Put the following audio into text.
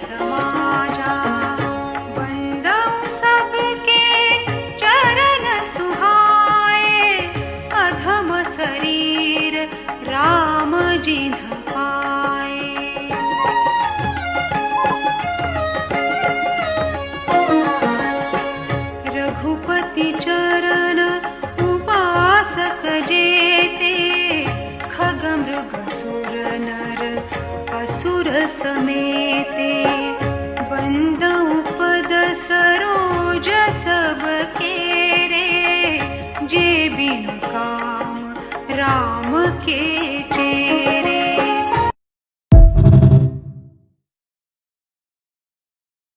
समाजा। वंदऊ सबके चरण सुहाए, अधम शरीर राम जिन्ह पाए। रघुपति चरण उपासक जेते, खग मृग सुर नर असुर समेते।